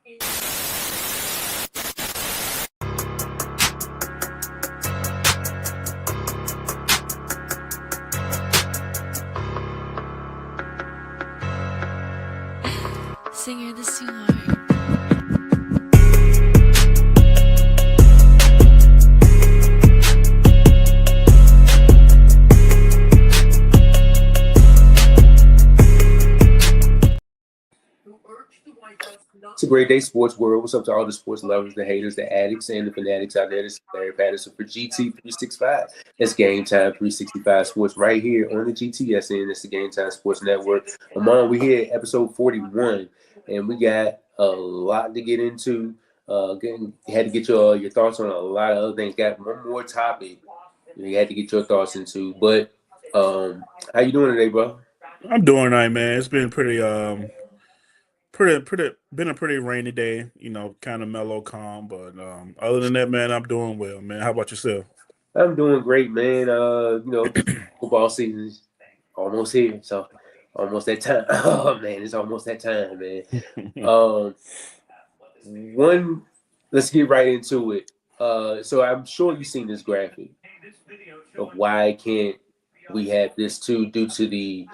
Singer, this too hard. It's a great day, sports world. What's up to all the sports lovers, the haters, the addicts, and the fanatics out there? This is Larry Patterson for GT365. That's Game Time 365 Sports right here on the GTSN. That's the Game Time Sports Network. We here at episode 41, and we got a lot to get into. Had to get your thoughts on a lot of other things. Got one more topic you had to get your thoughts into. But how you doing today, bro? I'm doing all right, man. It's been been a pretty rainy day, kind of mellow, calm. But other than that, man, I'm doing well, man. How about yourself? I'm doing great, man. Football season's almost here, so almost that time. Oh man, it's almost that time, man. Let's get right into it. So I'm sure you've seen this graphic of why can't we have this too, due to the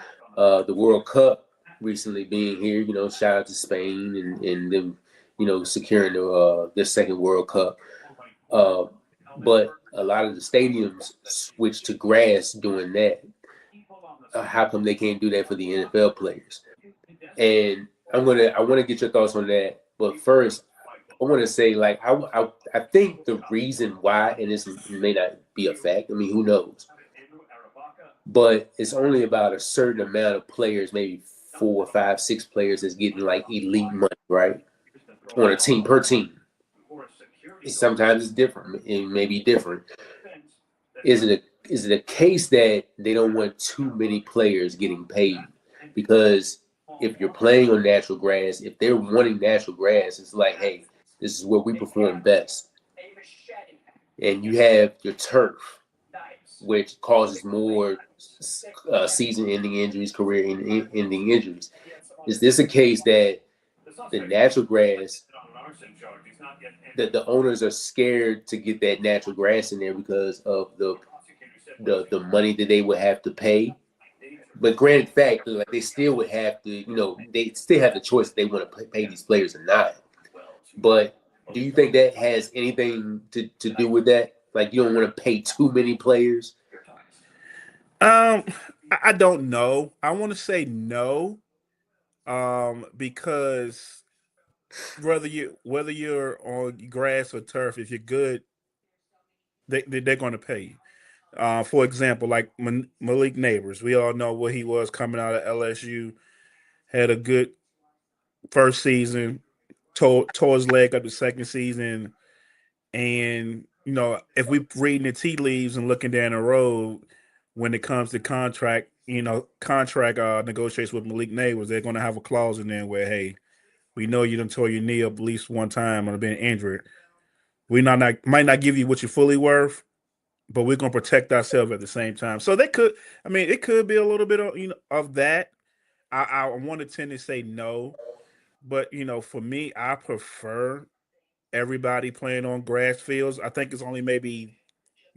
World Cup recently being here. Shout out to Spain and them, securing their second World Cup. But a lot of the stadiums switched to grass doing that. How come they can't do that for the NFL players? And I want to get your thoughts on that. But first, I want to say, like, I think the reason why, and this may not be a fact. I mean, who knows? But it's only about a certain amount of players, maybe 4, 5, 6 players that's getting like elite money, right? On a team, per team. Sometimes it's different. It may be different. Is it a case that they don't want too many players getting paid? Because if you're playing on natural grass, if they're wanting natural grass, it's like, hey, this is where we perform best. And you have your turf, which causes more season-ending injuries, career-ending injuries. Is this a case that the natural grass, that the owners are scared to get that natural grass in there because of the money that they would have to pay? But granted fact, like, they still would have to, they still have the choice if they want to pay these players or not. But do you think that has anything to do with that? Like, you don't want to pay too many players? I don't know. I want to say no, because whether you're on grass or turf, if you're good, they're going to pay you. For example, like Malik Neighbors, we all know what he was coming out of LSU. Had a good first season, tore his leg up the second season, and if we reading the tea leaves and looking down the road, when it comes to contract negotiations with Malik Neighbors, they're going to have a clause in there where, hey, we know you done tore your knee up at least one time or been injured. We might not give you what you're fully worth, but we're going to protect ourselves at the same time. So it could be a little bit of that. I want to tend to say no, but for me, I prefer everybody playing on grass fields. I think it's only maybe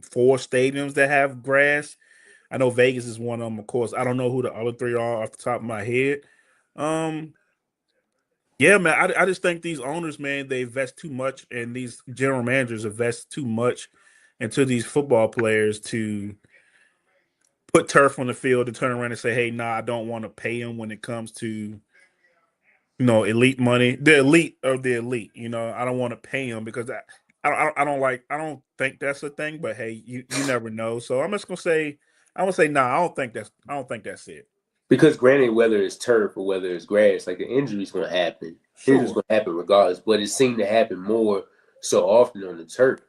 4 stadiums that have grass. I know Vegas is one of them, of course. I don't know who the other 3 are off the top of my head. Yeah, man, I just think these owners, man, they invest too much, and these general managers invest too much into these football players to put turf on the field and turn around and say, hey, nah, I don't want to pay them when it comes to, elite money. The elite of the elite, I don't want to pay them because I don't think that's a thing, but hey, you never know. So I'm gonna say nah, I don't think that's it. Because granted, whether it's turf or whether it's grass, like, the injury's going to happen. Sure. Injury's going to happen regardless, but it seemed to happen more so often on the turf.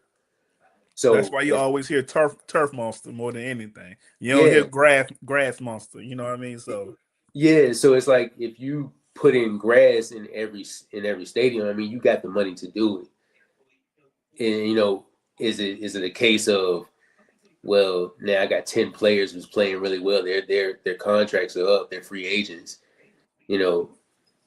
So that's why you always hear turf monster more than anything. You don't hear grass monster. You know what I mean? So yeah, so it's like if you put in grass in every stadium, I mean, you got the money to do it. And is it a case of, well, now I got 10 players who's playing really well. Their contracts are up. They're free agents.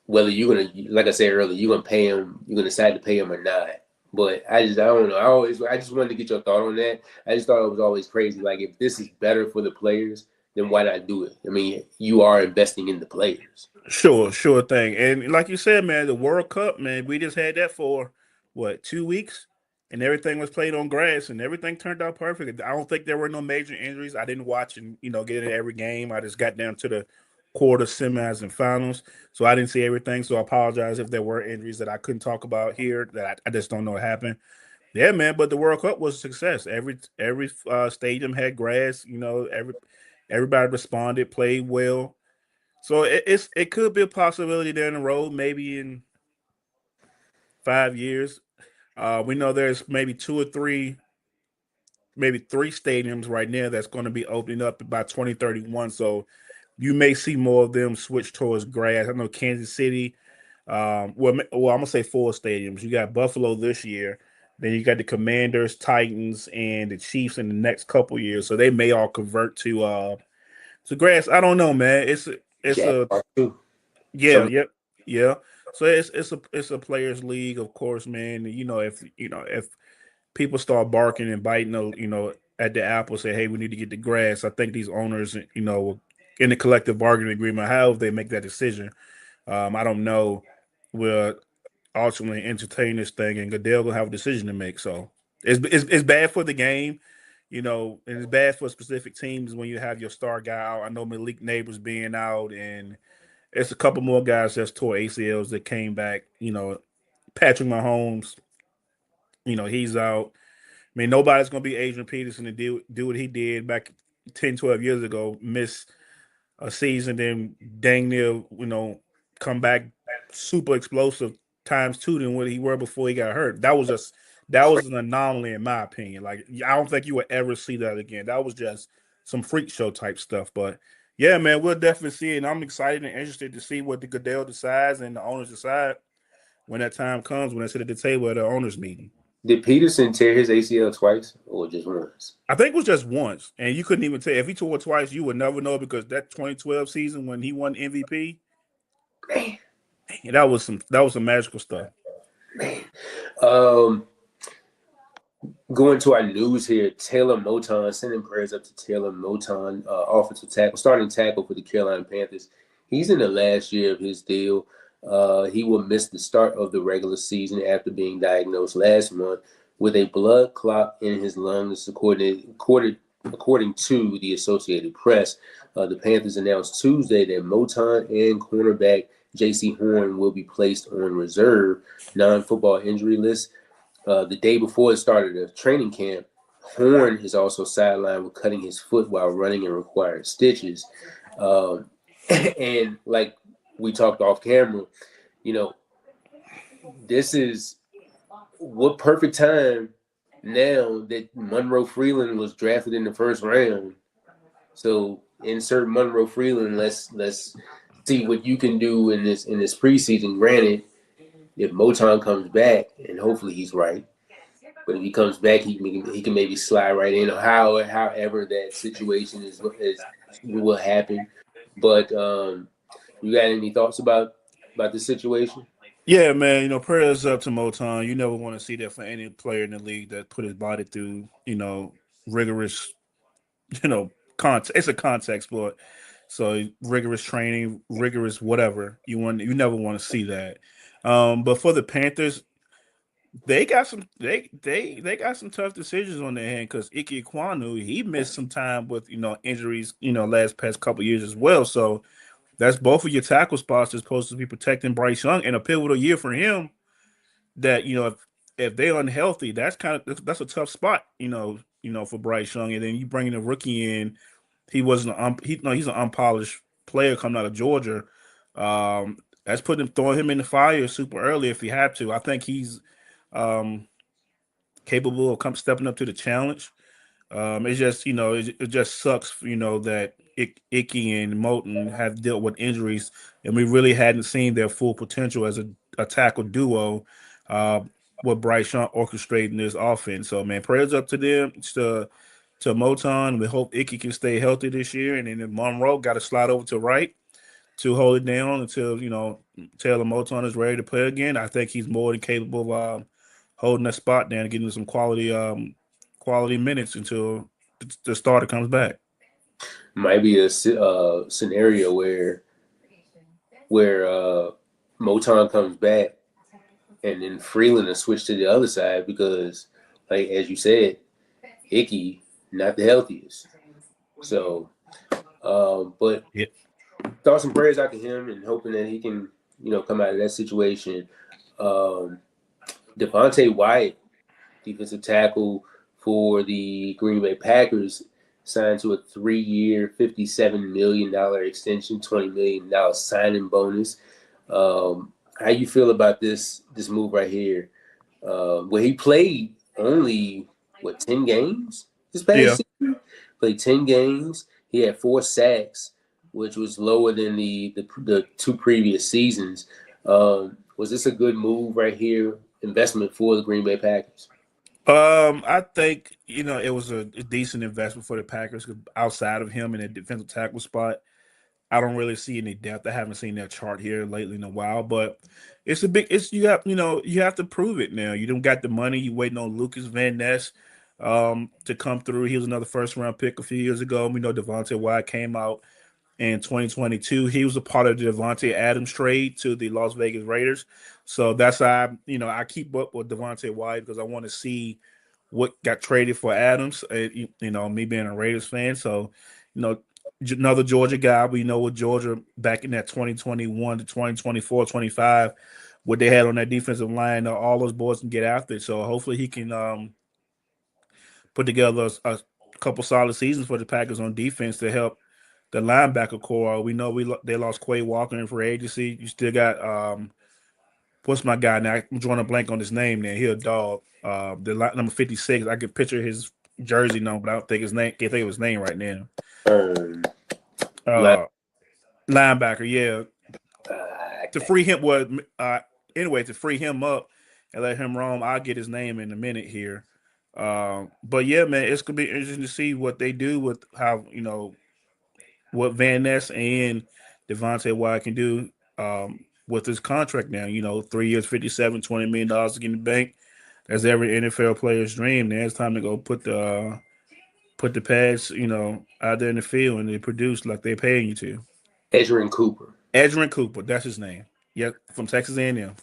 whether you're gonna, like I said earlier, you're gonna pay him, you're gonna decide to pay him or not. But I don't know. I just wanted to get your thought on that. I just thought it was always crazy. Like if this is better for the players, then why not do it? I mean, you are investing in the players. Sure thing. And like you said, man, the World Cup, man, we just had that for what, 2 weeks, and everything was played on grass, and everything turned out perfect. I don't think there were no major injuries. I didn't watch and get into every game. I just got down to the quarter, semis, and finals, so I didn't see everything. So I apologize if there were injuries that I couldn't talk about here that I just don't know what happened. Yeah, man, but the World Cup was a success. Every stadium had grass. Everybody responded, played well. So it could be a possibility down the road, maybe in 5 years. We know there's maybe two or three, maybe three stadiums right now that's going to be opening up by 2031. So you may see more of them switch towards grass. I know Kansas City. I'm gonna say four stadiums. You got Buffalo this year, then you got the Commanders, Titans, and the Chiefs in the next couple years. So they may all convert to grass. I don't know, man. It's a Jaguars too. Yeah, Some yep, yeah. So it's a players' league, of course, man. If people start barking and biting, at the apple, say, hey, we need to get the grass. I think these owners, in the collective bargaining agreement, how they make that decision, I don't know. Will ultimately entertain this thing, and Goodell will have a decision to make. So it's bad for the game. And it's bad for specific teams when you have your star guy out. I know Malik Neighbors being out, and it's a couple more guys that's tore ACLs that came back. Patrick Mahomes, he's out. I mean, nobody's going to be Adrian Peterson to do what he did back 10, 12 years ago, miss a season, then dang near, come back super explosive times two than what he were before he got hurt. That was an anomaly in my opinion. Like I don't think you would ever see that again. That was just some freak show type stuff. But yeah, man, we'll definitely see it. And I'm excited and interested to see what the Goodell decides and the owners decide when that time comes, when they sit at the table at the owners meeting. did Peterson tear his ACL twice or just once? I think it was just once, and you couldn't even tell if he tore it twice. You would never know because that 2012 season when he won MVP, Man, that was some magical stuff. man. Um, Going to our news here, Taylor Moton, sending prayers up to Taylor Moton, offensive tackle, starting tackle for the Carolina Panthers. He's in the last year of his deal. He will miss the start of the regular season after being diagnosed last month with a blood clot in his lungs, according to the Associated Press. The Panthers announced Tuesday that Moton and cornerback J.C. Horn will be placed on reserve non-football injury list. The day before the start of the training camp, Horn is also sidelined with cutting his foot while running and requiring stitches. Um, and like we talked off camera, you know, this is what perfect time now that Monroe Freeland was drafted in the first round. So insert Monroe Freeland. Let's see what you can do in this preseason. Granted, if Moton comes back, and hopefully he's right, but if he comes back, he can maybe slide right in, or however that situation is will happen. But you got any thoughts about the situation? Yeah, man. Prayers up to Motown. You never want to see that for any player in the league that put his body through, rigorous, it's a contact sport. So rigorous training, rigorous whatever. You never want to see that. But for the Panthers, they got some tough decisions on their hand because Ike Kwanu, he missed some time with injuries last past couple years as well. So that's both of your tackle spots that's supposed to be protecting Bryce Young and a pivotal year for him. That if they're unhealthy, that's a tough spot. For Bryce Young, and then you bringing a rookie in. He wasn't he's an unpolished player coming out of Georgia. That's putting him throwing him in the fire super early if he had to. I think he's um, capable of stepping up to the challenge. It's just it just sucks that Icky and Moten have dealt with injuries, and we really hadn't seen their full potential as a tackle duo. Uh, with Bryce Young orchestrating this offense, so man, prayers up to them to Moton. We hope Icky can stay healthy this year, and then Monroe got to slide over to right to hold it down until Taylor Moton is ready to play again, I think he's more than capable of holding that spot down and getting some quality minutes until the starter comes back. Might be a scenario where Moton comes back and then Freeland will switch to the other side because, like as you said, Icky not the healthiest. So, but Yeah. thoughts and prayers out to him and hoping that he can, come out of that situation. Um, Devontae Wyatt, defensive tackle for the Green Bay Packers, signed to a 3-year, $57 million extension, $20 million signing bonus. How you feel about this move right here? Where he played only 10 games this Yeah. past season? Played 10 games. He had 4 sacks, which was lower than the 2 previous seasons. Was this a good move right here? Investment for the Green Bay Packers. I think it was a decent investment for the Packers 'cause outside of him in a defensive tackle spot. I don't really see any depth. I haven't seen that chart here lately in a while, but it's a big. It's you have to prove it now. You don't got the money. You waiting on Lucas Van Ness to come through. He was another first round pick a few years ago. We know Devontae Wyatt came out in 2022. He was a part of the Devontae Adams trade to the Las Vegas Raiders. So that's how I keep up with Devontae Wyatt because I want to see what got traded for Adams. Me being a Raiders fan, so you know another Georgia guy. We know with Georgia back in that 2021 to 2024, 25, what they had on that defensive line. All those boys can get after it. So hopefully he can put together a couple solid seasons for the Packers on defense to help the linebacker core. We know they lost Quay Walker in free agency. You still got what's my guy now? I'm drawing a blank on his name. Now he a dog. Number 56. I could picture his jersey number, but I don't think his name. Can't think of his name right now. Um, like, Uh, Linebacker, yeah. To uh, free him, anyway, to free him up and let him roam. I'll get his name in a minute here. But yeah, man, it's gonna be interesting to see what they do with how what Van Ness and Devontae Wyatt can do with his contract now. 3 years, 57, $20 million to get in the bank. That's every NFL player's dream. Now it's time to go put the pads, out there in the field and they produce like they're paying you to. Edgerrin Cooper. Edgerrin Cooper, that's his name. Yep, from Texas A&M.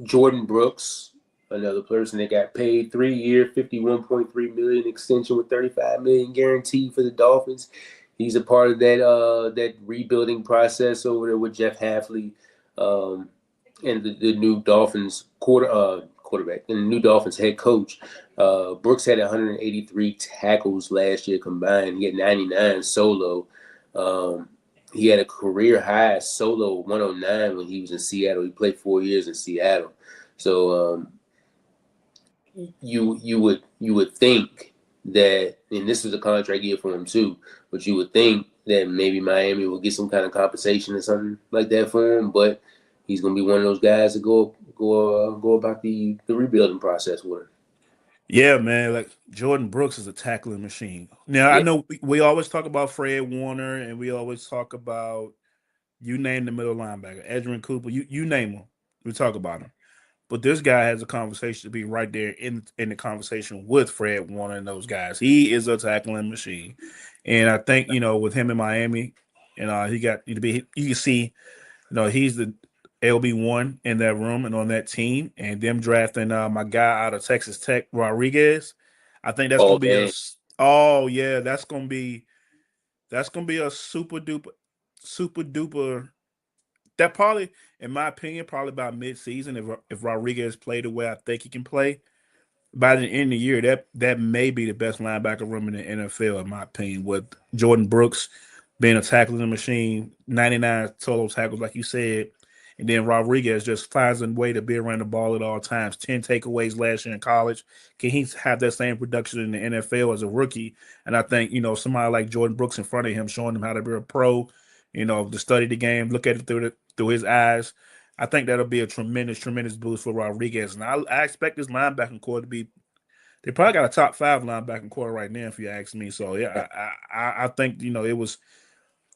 Jordan Brooks, another person that got paid 3-year, $51.3 million extension with $35 million guaranteed for the Dolphins. He's a part of that rebuilding process over there with Jeff Hafley, and the new Dolphins quarterback and the new Dolphins head coach. Brooks had 183 tackles last year combined. He had 99 solo. Um, he had a career high solo 109 when he was in Seattle. He played 4 years in Seattle. So you would think that, and this was a contract year for him too, but you would think that maybe Miami will get some kind of compensation or something like that for him. But he's gonna be one of those guys that go about the rebuilding process with him. Yeah, man. Like Jordan Brooks is a tackling machine. Now I Yeah, know we always talk about Fred Warner and we always talk about you name the middle linebacker, Edgerrin Cooper. You name him, we talk about him. But this guy has a conversation to be right there in the conversation with Fred Warner and those guys. He is a tackling machine, and I think with him in Miami, he got to be. You can see, he's the LB1 in that room and on that team, and them drafting my guy out of Texas Tech, Rodriguez. I think that's oh gonna be man, oh yeah, that's gonna be a super duper. That probably, in my opinion, probably by mid-season, if Rodriguez played the way I think he can play, by the end of the year, that may be the best linebacker room in the NFL, in my opinion. With Jordan Brooks being a tackling machine, 99 total tackles, like you said, and then Rodriguez just finds a way to be around the ball at all times. 10 takeaways last year in college. Can he have that same production in the NFL as a rookie? And I think somebody like Jordan Brooks in front of him, showing him how to be a pro, to study the game, look at it through his eyes. I think that'll be a tremendous boost for Rodriguez. And I expect this linebacking core to be. They probably got a top 5 linebacking core right now, if you ask me. So yeah, I think it was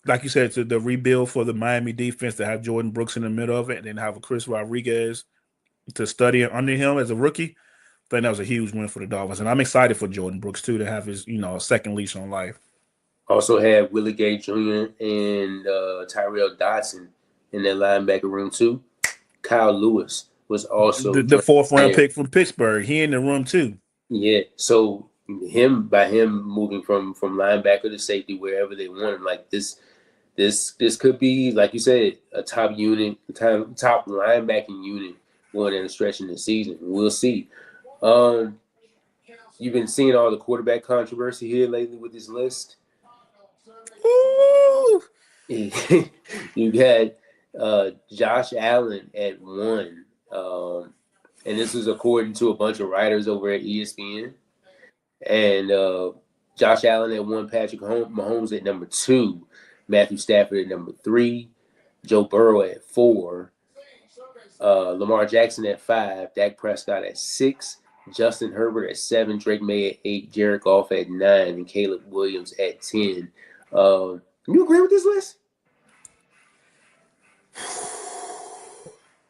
like you said, to the rebuild for the Miami defense to have Jordan Brooks in the middle of it, and then have a Chris Rodriguez to study under him as a rookie. I think that was a huge win for the Dolphins, and I'm excited for Jordan Brooks too to have his second leash on life. Also had Willie Gay Jr. and Tyrell Dodson in that linebacker room too. Kyle Lewis was also The fourth round pick from Pittsburgh, he in the room too. Yeah, so him moving from linebacker to safety wherever they want him, like this could be, like you said, a top unit, top linebacking unit going down the stretch in the season. We'll see. Um, you've been seeing all the quarterback controversy here lately with this list. Ooh. You had Josh Allen at 1, and this is according to a bunch of writers over at ESPN. And Josh Allen at 1, Patrick Mahomes at number 2, Matthew Stafford at number 3, Joe Burrow at 4, Lamar Jackson at 5, Dak Prescott at 6, Justin Herbert at 7, Drake May at 8, Jared Goff at 9, and Caleb Williams at 10. You agree with this list?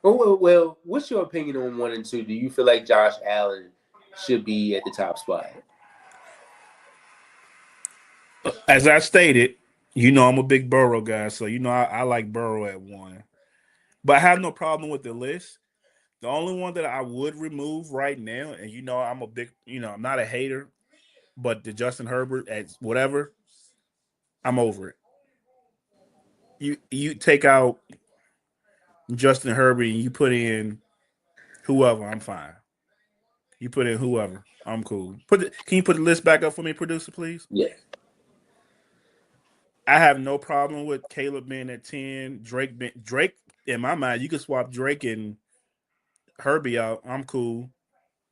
Oh, well, what's your opinion on 1 and 2? Do you feel like Josh Allen should be at the top spot? As I stated, I'm a big Burrow guy, so I like Burrow at 1. But I have no problem with the list. The only one that I would remove right now, and I'm a big, I'm not a hater, but the Justin Herbert at whatever, I'm over it. You take out Justin Herbert and you put in whoever, I'm fine. You put in whoever, I'm cool. Can you put the list back up for me, producer, please? Yeah. I have no problem with Caleb being at 10. Drake, in my mind, you could swap Drake and Herbie out. I'm cool.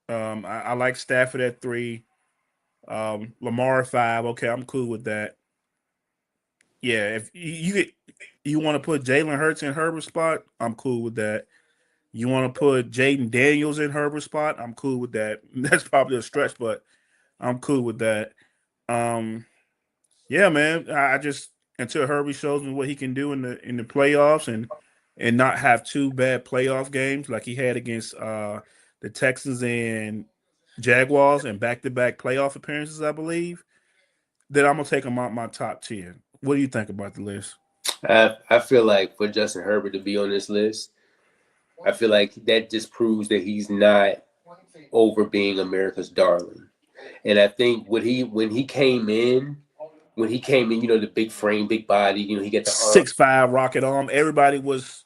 I like Stafford at 3. Lamar at 5. Okay, I'm cool with that. Yeah, if you want to put Jalen Hurts in Herbert's spot, I'm cool with that. You want to put Jaden Daniels in Herbert's spot, I'm cool with that. That's probably a stretch, but I'm cool with that. Yeah, man. I just until Herbie shows me what he can do in the playoffs and not have 2 bad playoff games like he had against the Texans and Jaguars and back-to-back playoff appearances, I believe, then I'm gonna take him out my top 10. What do you think about the list? I feel like for Justin Herbert to be on this list, I feel like that just proves that he's not over being America's darling. And I think when he came in, the big frame, big body, he got the 6'5" rocket arm. Everybody was.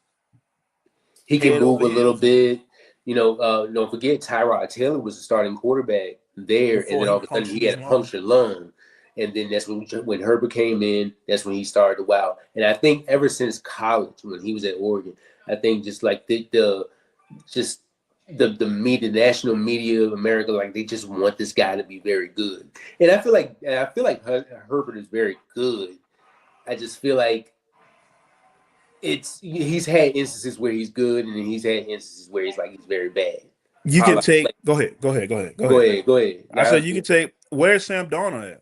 He can move a little bit. Don't forget Tyrod Taylor was the starting quarterback there, and then all of a sudden he had a punctured lung. And then that's when Herbert came in, that's when he started to wow. And I think ever since college, when he was at Oregon, I think just like the media, the national media of America, like they just want this guy to be very good. And I feel like Herbert is very good. I just feel like he's had instances where he's good, and then he's had instances where he's very bad. You can take. Go ahead. Go ahead. I said you can take. Where's Sam Darnold at?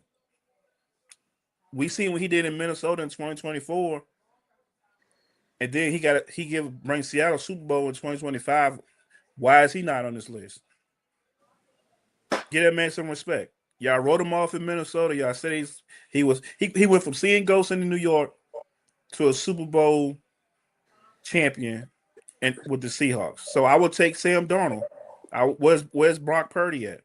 We seen what he did in Minnesota in 2024, and then he bring Seattle Super Bowl in 2025. Why is he not on this list? Give that man some respect. Y'all wrote him off in Minnesota. Y'all said he went from seeing ghosts in New York to a Super Bowl champion and with the Seahawks. So I would take Sam Darnold. Where's Brock Purdy at?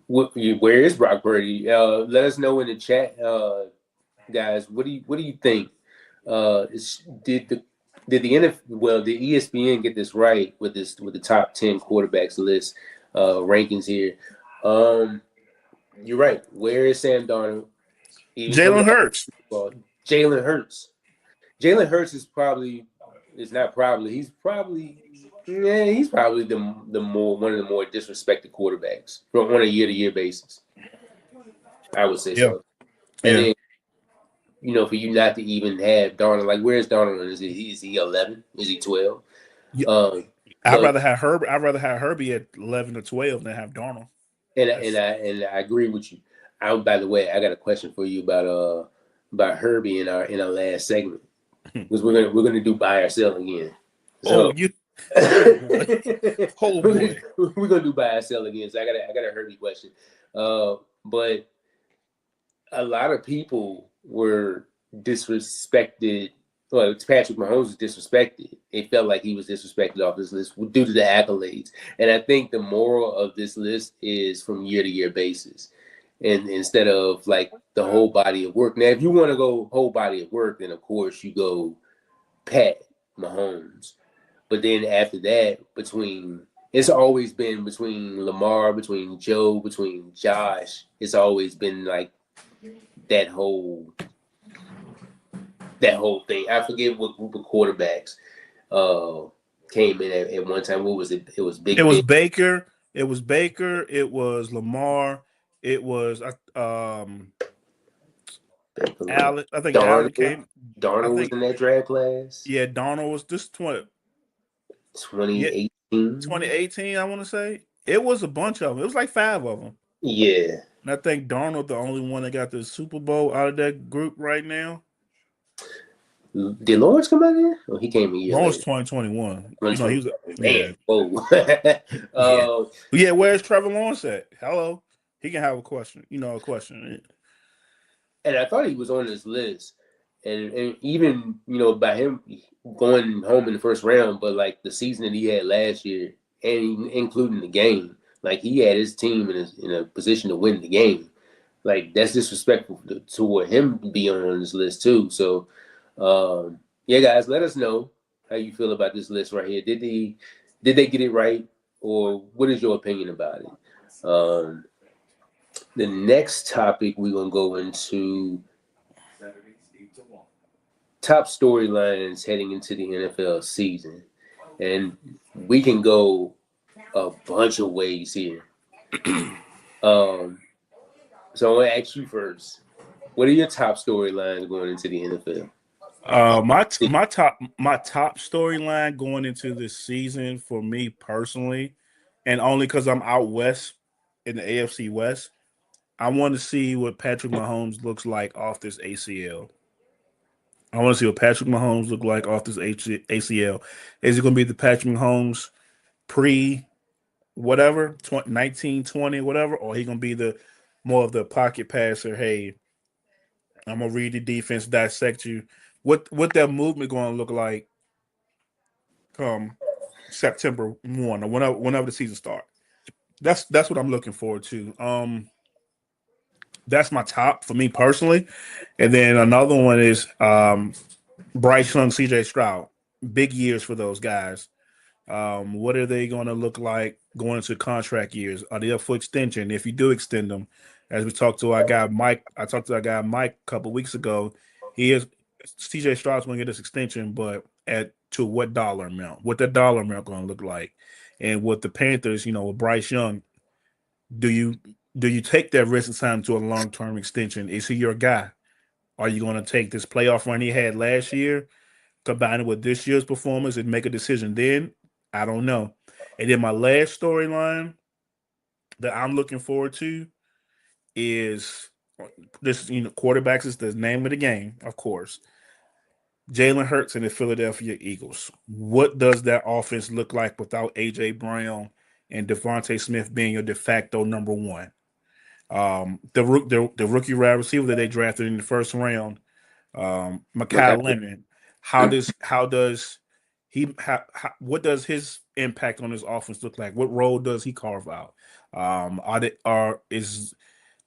Where is Brock Purdy? Let us know in the chat, guys. What do you think? Did the ESPN get this right with the top 10 quarterbacks list rankings here? You're right. Where is Sam Darnold? Jalen Hurts. Jalen Hurts. Jalen Hurts is probably he's probably one of the more disrespected quarterbacks on a year-to-year basis. I would say so. And then, for you not to even have Darnold, like where's Darnold? Is he 11? Is he 12? I'd rather have Herbie at 11 or 12 than have Darnold. And I agree with you. By the way, I got a question for you about Herbie in our last segment, because we're gonna do buy or sell again. Oh, So you. Oh boy. we're Oh gonna, boy. we're gonna do buy or sell again. So I got a Herbie question. But a lot of people were disrespected. Well, Patrick Mahomes was disrespected. It felt like he was disrespected off this list due to the accolades. And I think the moral of this list is from year to year basis, and instead of like the whole body of work. Now, if you want to go whole body of work, then of course you go Pat Mahomes. But then after that, it's always been between Lamar, between Joe, between Josh. It's always been like that whole that whole thing. I forget what group of quarterbacks came in at one time. What was it? It was It Big was Ben. Baker. It was Baker. It was Lamar. It was Allen. I think Allen Darnold. came. I Darnold was think in that draft class. yeah, Donald was this 2018. 2018. I want to say it was a bunch of them. It was like 5 of them. Yeah. And I think Darnold the only one that got the Super Bowl out of that group right now. Did Lawrence come out there? Oh, he came a year Lawrence later. 2021. You know, he 2020. was Man, yeah. whoa. Yeah. uh, Yeah, where's Trevor Lawrence at? Hello. He can have a question. A question. and I thought he was on this list. And even, by him going home in the first round, but like the season that he had last year, and including the game, like he had his team in a position to win the game. Like that's disrespectful toward him being on this list too. So, yeah, guys, let us know how you feel about this list right here. Did they get it right, or what is your opinion about it? The next topic we're gonna go into top storylines heading into the NFL season, and we can go a bunch of ways here. Um, so I want to ask you first. What are your top storylines going into the NFL? My top storyline going into this season for me personally, and only because I'm out west in the AFC West, I want to see what Patrick Mahomes looks like off this ACL. I want to see what Patrick Mahomes look like off this ACL. Is it going to be the Patrick Mahomes pre whatever 19, 20, whatever, or he going to be the more of the pocket passer? Hey, I'm gonna read the defense, dissect you. What that movement going to look like come September 1 or whenever the season starts. That's what I'm looking forward to. That's my top for me personally, and then another one is Bryce Young, CJ Stroud. Big years for those guys. What are they going to look like going into contract years? Are they up for extension? If you do extend them, as we talked to our guy Mike, I talked to our guy Mike a couple weeks ago. He is CJ Stroud's going to get this extension, but at to what dollar amount? What that dollar amount going to look like? And with the Panthers, with Bryce Young, do you do you take that risk and sign him to a long term extension? Is he your guy? Are you going to take this playoff run he had last year, combine it with this year's performance, and make a decision then? I don't know. And then my last storyline that I'm looking forward to is this. Quarterbacks is the name of the game, of course. Jalen Hurts and the Philadelphia Eagles. What does that offense look like without AJ Brown and Devontae Smith being your de facto number one? The rookie wide receiver that they drafted in the first round, Makai McCaffrey. Lemon. How does what does his impact on his offense look like? What role does he carve out? Is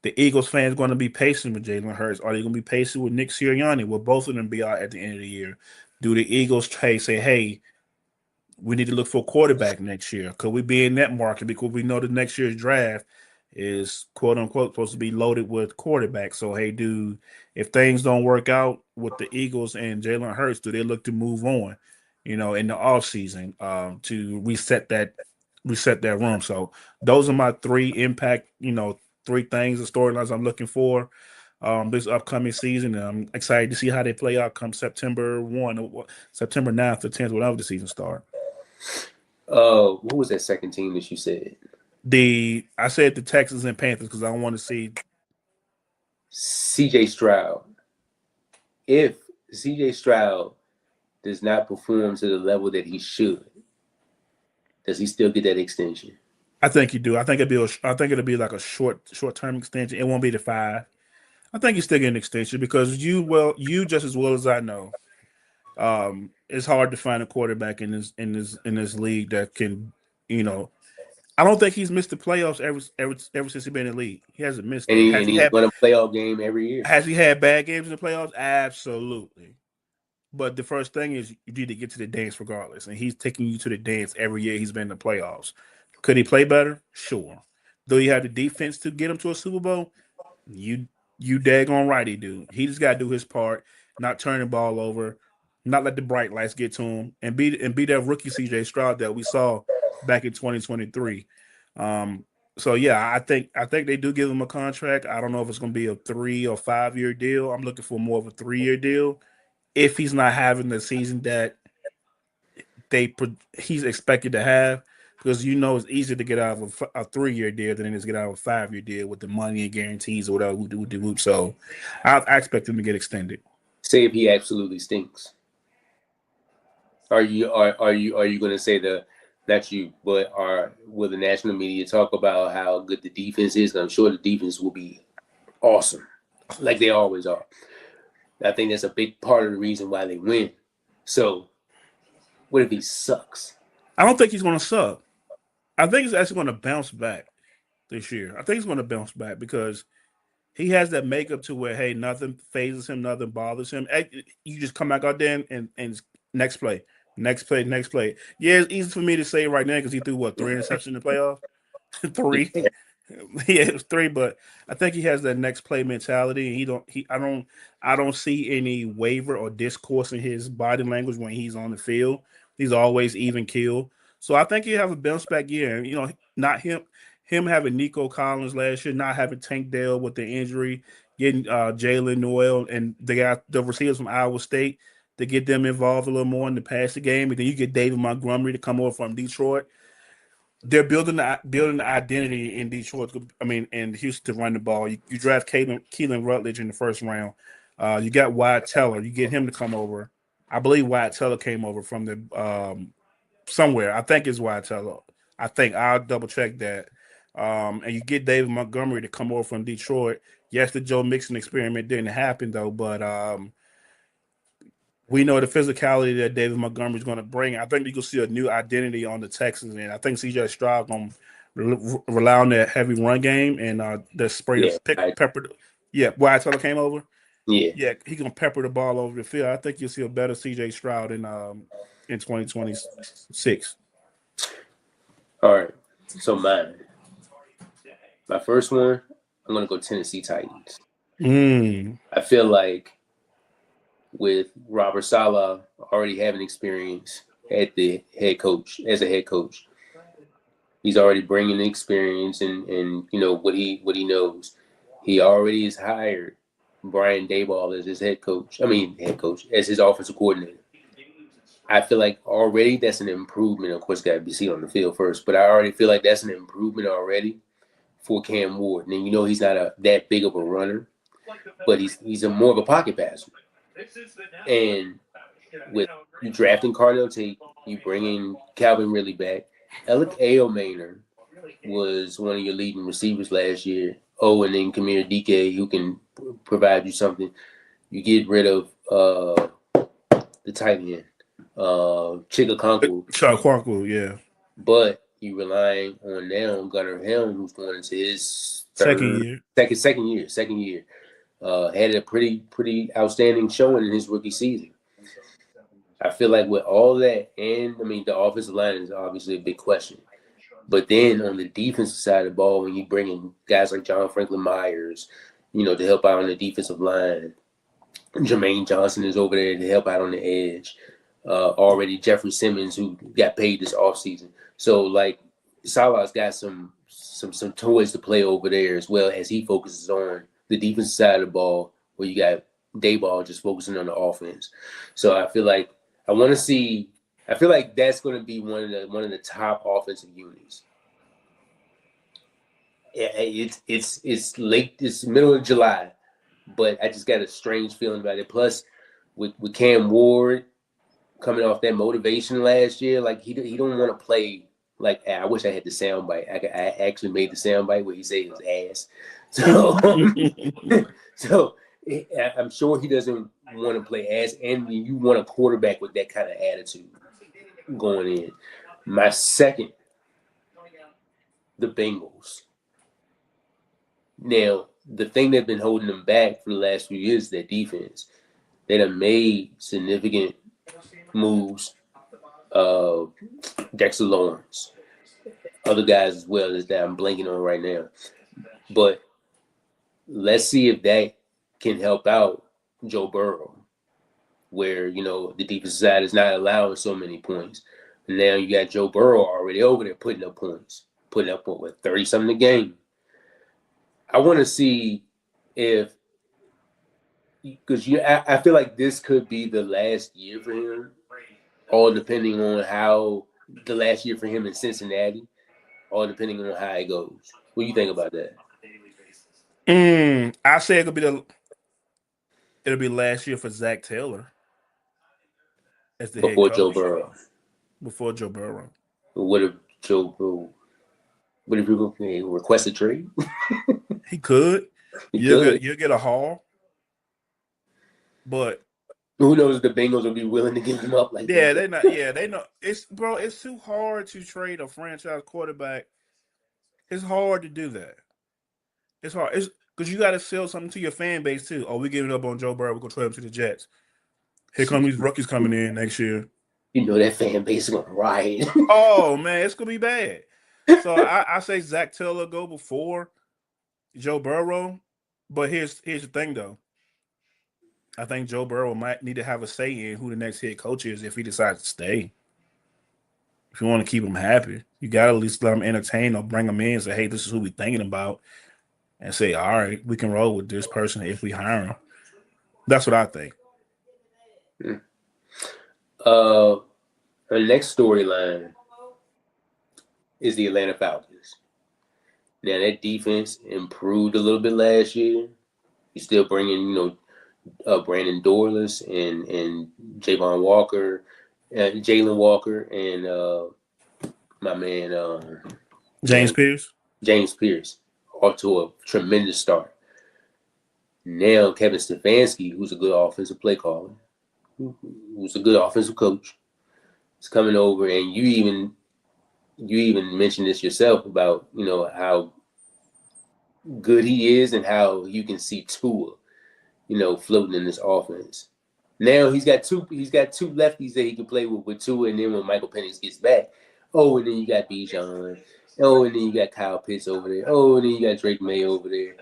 the Eagles fans going to be patient with Jalen Hurts? Are they going to be patient with Nick Sirianni? Will both of them be out at the end of the year? Do the Eagles say, hey, we need to look for a quarterback next year? Could we be in that market because we know the next year's draft is quote unquote supposed to be loaded with quarterbacks? So hey, dude, if things don't work out with the Eagles and Jalen Hurts, do they look to move on? In the offseason, to reset that room. So those are my three impact. Three things, the storylines I'm looking for this upcoming season. And I'm excited to see how they play out come September 1, or September 9th or 10th, whenever the season starts. What was that second team that you said? I said the Texans and Panthers because I want to see CJ Stroud. If CJ Stroud does not perform to the level that he should, does he still get that extension? I think you do. I think it'll be like a short term extension. It won't be the 5. I think you still get an extension because you just as well as I know. It's hard to find a quarterback in this league that can, you know. I don't think he's missed the playoffs ever since he's been in the league. He hasn't missed And it. he and he's won a playoff game every year. Has he had bad games in the playoffs? Absolutely. But the first thing is you need to get to the dance regardless, and he's taking you to the dance every year he's been in the playoffs. Could he play better? Sure. Do you have the defense to get him to a Super Bowl? You you daggone right he do. He just got to do his part, not turn the ball over, not let the bright lights get to him, and be that rookie CJ Stroud that we saw back in 2023. So yeah, I think they do give him a contract. I don't know if it's going to be a 3 or 5 year deal. I'm looking for more of a 3 year deal if he's not having the season that he's expected to have, because it's easier to get out of a 3 year deal than it is to get out of a 5 year deal with the money and guarantees or whatever. So I expect him to get extended. Say if he absolutely stinks, are you going to say not you, but will the national media talk about how good the defense is? And I'm sure the defense will be awesome, like they always are. I think that's a big part of the reason why they win. So, what if he sucks? I don't think he's going to suck. I think he's actually going to bounce back this year. I think he's going to bounce back because he has that makeup to where, hey, nothing phases him, nothing bothers him. You just come back out there and next play, next play, next play. Yeah, it's easy for me to say right now because he threw 3 interceptions in the playoff, 3. Yeah. Yeah, it was 3, but I think he has that next play mentality, and I don't see any waver or discourse in his body language when he's on the field. He's always even keel. So I think he have a bounce back year. And, not him having Nico Collins last year, not having Tank Dell with the injury, getting Jalen Noel and the receivers from Iowa State to get them involved a little more in the passing game, and then you get David Montgomery to come over from Detroit. They're building the identity in Detroit. I mean, in Houston to run the ball. You draft Keelan Rutledge in the first round. You got Wyatt Teller. You get him to come over. I believe Wyatt Teller came over from the somewhere. I think it's Wyatt Teller. I think I'll double check that. And you get David Montgomery to come over from Detroit. Yes, the Joe Mixon experiment didn't happen though, but we know the physicality that David Montgomery is going to bring. I think you can see a new identity on the Texans, and I think CJ Stroud going to rely on that heavy run game and the spray pepper. Yeah, Wyatt Teller came over. Yeah, he's going to pepper the ball over the field. I think you'll see a better CJ Stroud in 2026. All right. So my first one, I'm going to go Tennessee Titans. I feel like with Robert Saleh already having experience as a head coach, he's already bringing the experience and what he knows. He already has hired Brian Daboll as his head coach, as his offensive coordinator. I feel like already that's an improvement. Of course, got to be seen on the field first, but I already feel like that's an improvement already for Cam Ward. And he's not that big of a runner, but he's more of a pocket passer. And with you drafting Cardell Tate, you bringing Calvin Ridley back. Alec Ayomaner was one of your leading receivers last year. Oh, and then Kamir DK, who can provide you something. You get rid of the tight end, Chikakonku, yeah. But you relying on now Gunnar Helm, who's going into his second year. Had a pretty outstanding showing in his rookie season. I feel like with all that, and the offensive line is obviously a big question. But then on the defensive side of the ball, when you bring in guys like John Franklin Myers, to help out on the defensive line, Jermaine Johnson is over there to help out on the edge. Already Jeffrey Simmons, who got paid this offseason. So Salah's got some toys to play over there as well as he focuses on the defensive side of the ball, where you got Daboll just focusing on the offense. So I feel like that's going to be one of the top offensive units. Yeah, it's late. It's middle of July. but I just got a strange feeling about it. Plus, with Cam Ward coming off that motivation last year, like he don't want to play. Like I wish I had the sound bite. I actually made the sound bite where he said it was ass. So so I'm sure he doesn't want to play ass, and you want a quarterback with that kind of attitude going in. My second, the Bengals. Now, the thing that's been holding them back for the last few years is their defense. They done made significant moves. Dexter Lawrence, other guys as well as that I'm blanking on right now. But let's see if that can help out Joe Burrow, where the defensive side is not allowing so many points. And now you got Joe Burrow already over there putting up points, putting up what 30 something a game. I want to see if, because I feel like this could be the last year for him, all depending on how the last year for him in Cincinnati, all depending on how it goes. What do you think about that? I say it'll be last year for Zach Taylor as the head Before coach. Joe Burrow. Before Joe Burrow. What if Joe Burrow? What if you request a trade? He could. You'll get a haul. But who knows if the Bengals will be willing to give him up like that? Yeah, they're not. Yeah, they know. It's too hard to trade a franchise quarterback. It's hard to do that. It's hard. It's because you got to sell something to your fan base too. Oh, we giving up on Joe Burrow. We're gonna trade him to the Jets. Here come these rookies coming in next year. That fan base is gonna riot. Oh man, it's gonna be bad. So I say Zach Taylor go before Joe Burrow. But here's the thing though. I think Joe Burrow might need to have a say in who the next head coach is if he decides to stay. If you want to keep him happy, you got to at least let him entertain or bring him in and say, hey, this is who we're thinking about. And say, all right, we can roll with this person if we hire him. That's what I think. The next storyline is the Atlanta Falcons. Now, that defense improved a little bit last year. You're still bringing, Brandon Dorlus and Javon Walker, Jalen Walker, and my man James Pierce. James Pierce, off to a tremendous start. Now Kevin Stefanski, who's a good offensive play caller, who's a good offensive coach, is coming over, and you even mentioned this yourself about how good he is and how you can see Tua floating in this offense. Now he's got two lefties that he can play with Tua, and then when Michael Penix gets back, and then you got Bijan, and then you got Kyle Pitts over there, and then you got Drake May over there,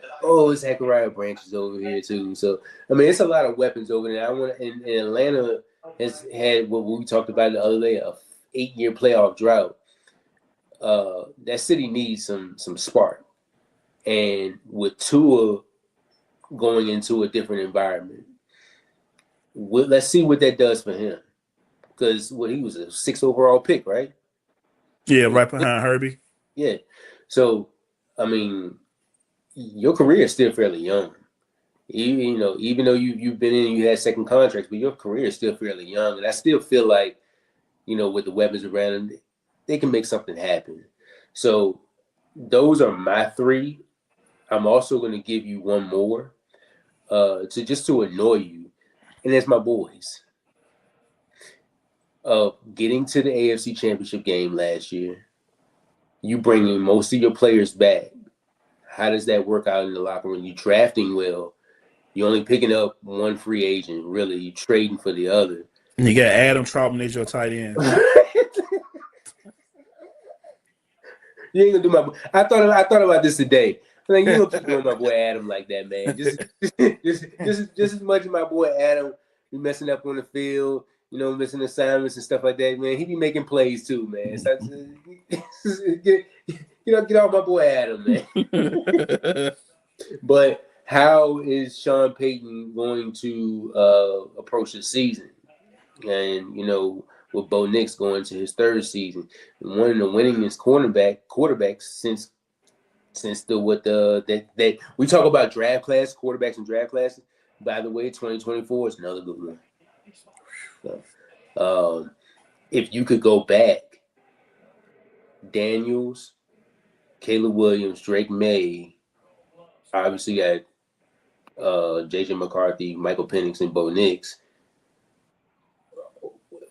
Zachariah Branch is over here too. So I mean, it's a lot of weapons over there. And Atlanta has had what we talked about the other day, a 8-year playoff drought. That city needs some spark, and with Tua going into a different environment. Let's see what that does for him. Because he was a 6th overall pick, right? Yeah, right behind Herbie. Yeah. So, I mean, your career is still fairly young. Even though you've been in, you had second contracts, but your career is still fairly young. And I still feel like, with the weapons around them, they can make something happen. So those are my 3. I'm also going to give you one more. To annoy you, and that's my boys. Getting to the AFC Championship game last year, you bringing most of your players back. How does that work out in the locker room? You drafting well. You're only picking up one free agent, really. You trading for the other. And you got Adam Trautman as your tight end. You ain't gonna do I thought about this today. Like, you don't keep doing my boy Adam like that, man. Just as much as my boy Adam be messing up on the field, missing assignments and stuff like that, man. He be making plays too, man. So get off my boy Adam, man. But how is Sean Payton going to approach the season? And with Bo Nix going to his 3rd season, and one of the winningest quarterbacks since since that we talk about draft class, quarterbacks and draft classes. By the way, 2024 is another good one. So, if you could go back, Daniels, Caleb Williams, Drake May, obviously got JJ McCarthy, Michael Penix, and Bo Nix.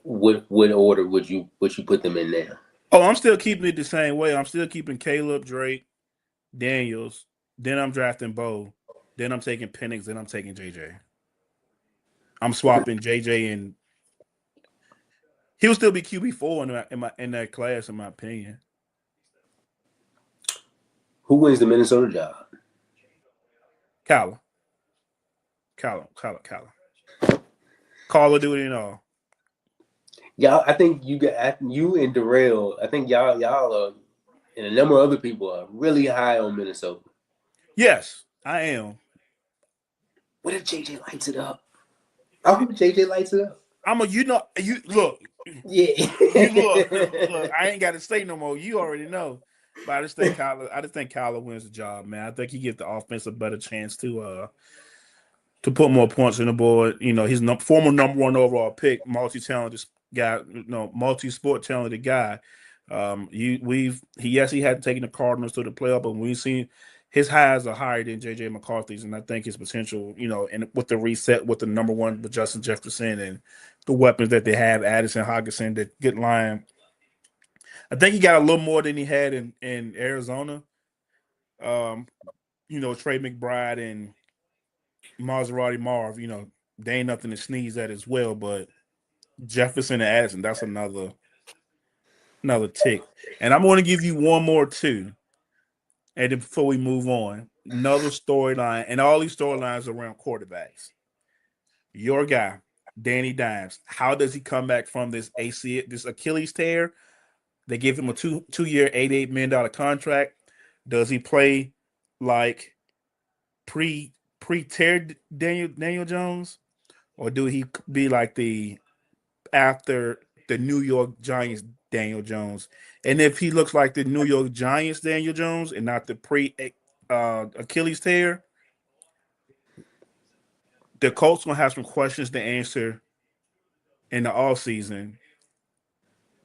What order would you put them in now? Oh, I'm still keeping it the same way. I'm still keeping Caleb, Drake, Daniels. Then I'm drafting Bo. Then I'm taking Penix. Then I'm taking JJ. I'm swapping JJ, and he'll still be QB4 in that class, in my opinion. Who wins the Minnesota job? Callum. Call of Duty and all. Y'all, I think you and Darrell. I think y'all are, and a number of other people are really high on Minnesota. Yes, I am. What if JJ lights it up? I hope JJ lights it up. You look. Yeah. Look. I ain't got to say no more. You already know. But I just think Kyler wins the job, man. I think he gives the offense a better chance to put more points on the board. You know, he's former number 1 overall pick, multi-talented guy, multi-sport talented guy. He had taken the Cardinals to the playoff, but we've seen his highs are higher than JJ McCarthy's, and I think his potential, and with the reset with the number 1 with Justin Jefferson and the weapons that they have, Addison, Hockenson, that good line. I think he got a little more than he had in Arizona. Trey McBride and Maserati Marv, they ain't nothing to sneeze at as well, but Jefferson and Addison, that's another tick. And I'm going to give you one more too. And then before we move on, another storyline, and all these storylines around quarterbacks. Your guy, Danny Dimes, how does he come back from this Achilles tear? They give him a two-year, $88 million contract. Does he play like pre-tear Daniel Jones, or do he be like after the New York Giants Daniel Jones? And if he looks like the New York Giants Daniel Jones and not the Achilles tear, the Colts gonna have some questions to answer in the offseason,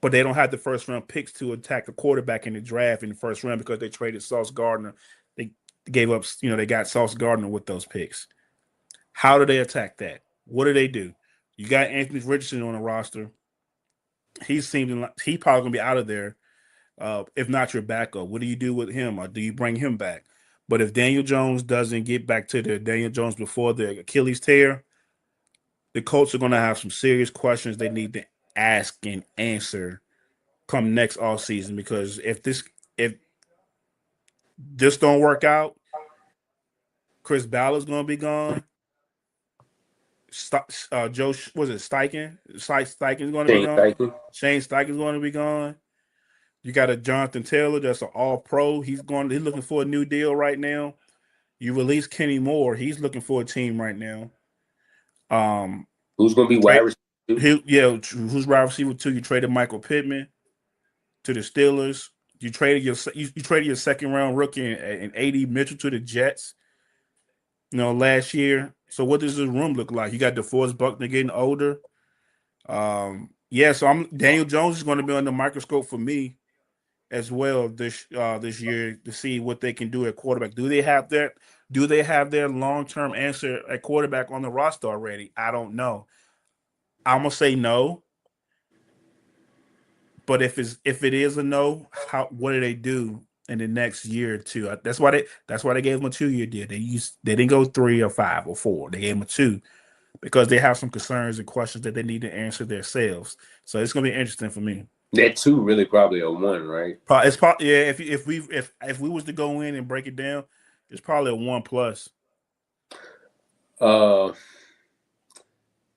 but they don't have the first round picks to attack the quarterback in the draft in the first round because they traded Sauce Gardner. They gave up, they got Sauce Gardner with those picks. How do they attack that? What do they do? You got Anthony Richardson on the roster. He's probably gonna be out of there. If not your backup, what do you do with him, or do you bring him back? But if Daniel Jones doesn't get back to the Daniel Jones before the Achilles tear, the Colts are going to have some serious questions they need to ask and answer come next offseason, because if this don't work out, Chris Ballard's going to be gone. Joe, was it Steichen? Steichen's going to be gone. Shane Steichen's going to be gone. You got a Jonathan Taylor that's an all-pro. He's looking for a new deal right now. You release Kenny Moore. He's looking for a team right now. Who's going to be wide receiver? Who's wide receiver 2? You traded Michael Pittman to the Steelers. You traded your second round rookie and AD Mitchell to the Jets. Last year. So what does this room look like? You got DeForest Buckner getting older. So Daniel Jones is going to be under the microscope for me as well this year to see what they can do at quarterback. Do they have their long-term answer at quarterback on the roster already? I don't know. I'm gonna say no. But if it is a no, what do they do in the next year or two? That's why they gave him a 2-year deal. They didn't go 3 or 5 or 4. They gave him a 2 because they have some concerns and questions that they need to answer themselves. So it's gonna be interesting for me. That 2 really probably a 1, right? It's probably, yeah. If we was to go in and break it down, it's probably a 1+.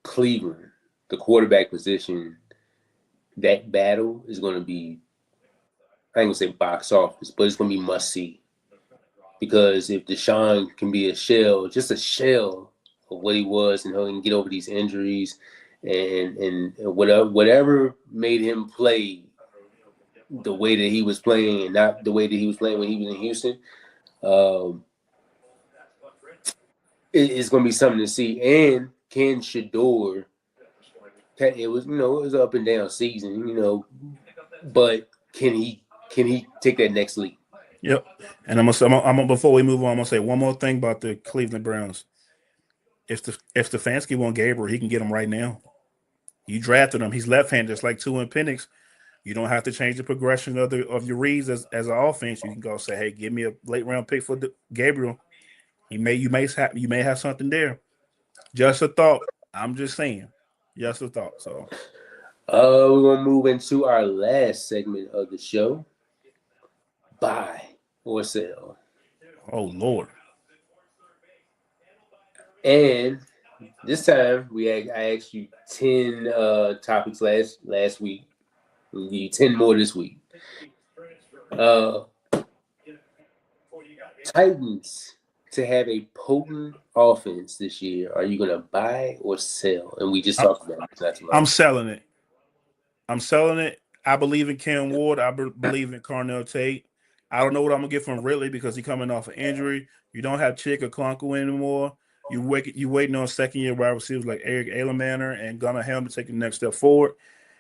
Cleveland, the quarterback position, that battle is going to be, I ain't going to say box office, but it's going to be must see. Because if Deshaun can be just a shell of what he was, and he can get over these injuries and whatever made him play the way that he was playing and not the way that he was playing when he was in Houston, Um, it's going to be something to see. And Ken Shador, it was it was an up and down season, but can he take that next leap? Yep. And I'm gonna before we move on, I'm gonna say one more thing about the Cleveland Browns. If Stefanski want Gabriel, he can get him right now. You drafted him. He's left-handed, just like Tua and Penix. You don't have to change the progression of your reads as an offense. You can go say, "Hey, give me a late round pick for Gabriel. You may have something there." Just a thought. I'm just saying. Just a thought. So We're going to move into our last segment of the show. Buy or sell. oh Lord. And this time I asked you 10 topics last week. We'll give you 10 more this week. Titans to have a potent offense this year. Are you going to buy or sell? And we just talked about it. I'm selling it. I'm selling it. I believe in Cam Ward. I believe in Carnell Tate. I don't know what I'm gonna get from Ridley because he's coming off an injury. You don't have Chick or Clunko anymore. You waiting on second year wide receivers like Eric Alemaner and Gunnar Helm to take the next step forward.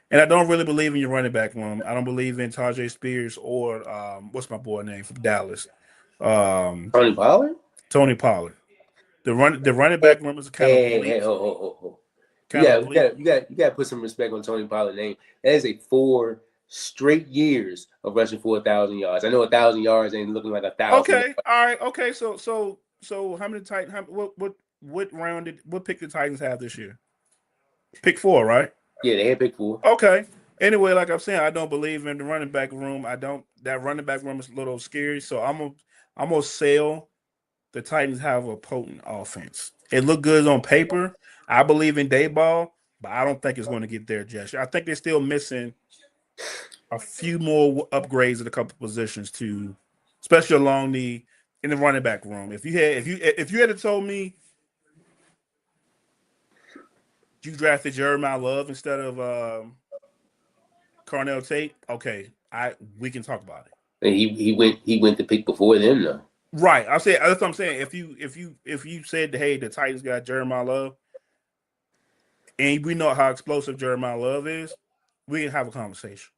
And I don't really believe in your running back room. I don't believe in Tajay Spears or what's my boy name from Dallas? Tony Pollard? Tony Pollard. The running back room is kind of Hey, ho. You got to put some respect on Tony Pollard's name. That is a 4 straight years of rushing for 1,000 yards. I know 1,000 yards ain't looking like 1,000. Okay, all right, okay. So how many Titans? What pick the Titans have this year? Pick 4, right? Yeah, they had pick 4. Okay. Anyway, like I'm saying, I don't believe in the running back room. That running back room is a little scary. So I'm gonna sell. The Titans have a potent offense. It looked good on paper. I believe in Dayball, but I don't think it's going to get there, Jess. I think they're still missing a few more upgrades at a couple positions to, especially along in the running back room. If you had told me you drafted Jeremiah Love instead of Carnell Tate, okay, we can talk about it. And he went to pick before them though. Right. I say that's what I'm saying. If you said, hey, the Titans got Jeremiah Love, and we know how explosive Jeremiah Love is, we can have a conversation.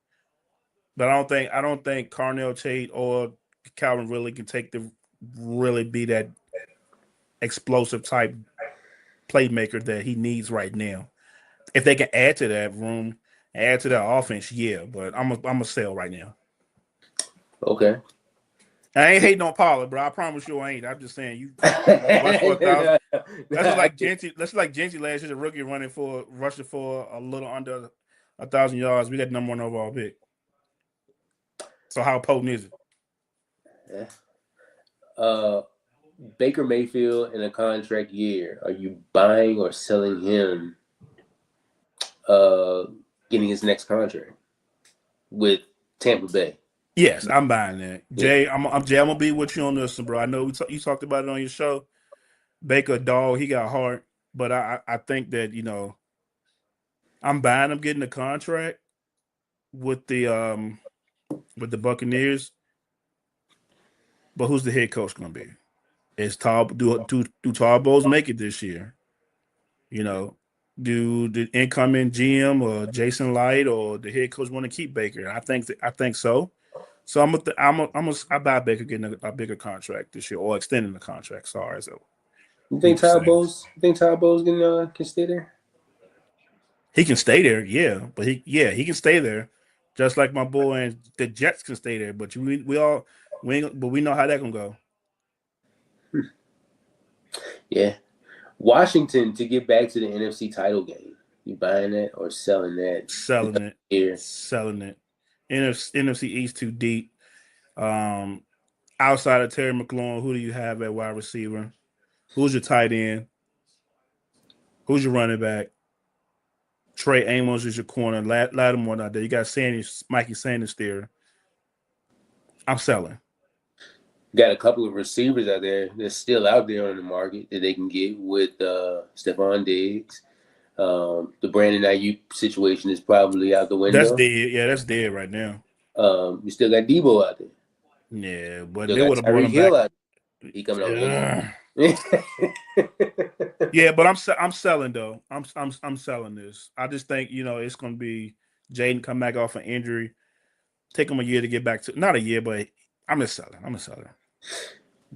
But I don't think Carnell Tate or Calvin really can really be that explosive type playmaker that he needs right now. If they can add to that room, add to that offense, yeah. But I'm a sell right now. Okay. I ain't hating on Pollard, bro. I promise you I ain't. I'm just saying you rush for 1,000. That's like Genty. That's like Genty last year, the rookie rushing for a little under 1,000 yards. We got number 1 overall pick. So how potent is it? Yeah. Baker Mayfield in a contract year. Are you buying or selling him? Getting his next contract with Tampa Bay. Yes, I'm buying that. Jay, I'm gonna be with you on this one, bro. I know you talked about it on your show. Baker, dog, he got heart, but I think that I'm buying him getting a contract with the Buccaneers. But who's the head coach gonna be? Is do Todd Bowles make it this year? Do the incoming GM or Jason Light or the head coach want to keep Baker? I think so. So I buy Baker getting a bigger contract this year or extending the contract. Sorry, so you think Todd Bowles can stay there? He can stay there, yeah, but he can stay there, just like my boy and the Jets can stay there. But we know how that can go. Yeah, Washington to get back to the NFC title game. You buying that or selling that? Selling it. NFC East too deep. Outside of Terry McLaurin, who do you have at wide receiver? Who's your tight end? Who's your running back? Trey Amos is your corner. Lattimore out there. You got Mikey Sanders there. I'm selling. Got a couple of receivers out there that's still out there on the market that they can get with Stephon Diggs. The Brandon Ayuk situation is probably out the window. That's dead. Yeah, that's dead right now. You still got Debo out there. Yeah, but they would have brought him back. He coming on Yeah. injury. Yeah, but I'm selling though. I'm selling this. I just think it's going to be Jaden come back off an injury, take him a year to get back to not a year, but I'm just selling. I'm a seller.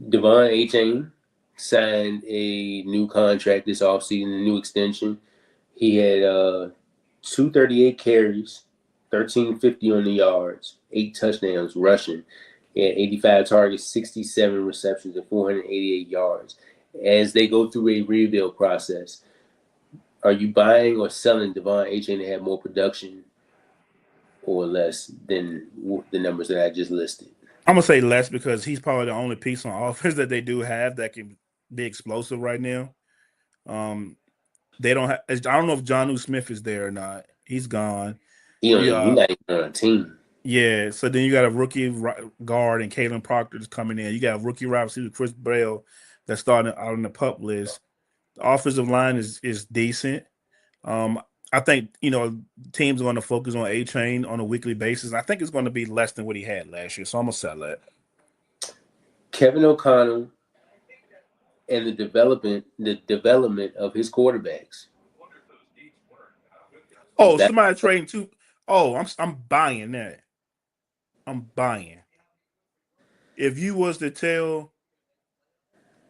Devon A-Chain signed a new contract this offseason, a new extension. He had 238 carries, 1350 on the yards, 8 touchdowns rushing. He had 85 targets, 67 receptions, and 488 yards. As they go through a rebuild process, are you buying or selling Devon A-Chain to have more production or less than the numbers that I just listed? I'm gonna say less because he's probably the only piece on offense that they do have that can be explosive right now. They don't have. I don't know if Jonnu Smith is there or not. He's gone. He Yeah, not even on a team. yeah. So then you got a rookie guard and Kalen Proctor that's coming in. You got a rookie wide receiver Chris Braille that's starting out on the pup list. The offensive line is decent. Um, I think teams are going to focus on A-Chain on a weekly basis. I think it's going to be less than what he had last year, so I'm gonna sell that. Kevin O'Connell and the development of his quarterbacks. Oh, somebody trading too. Oh, I'm buying that. I'm buying. If you was to tell,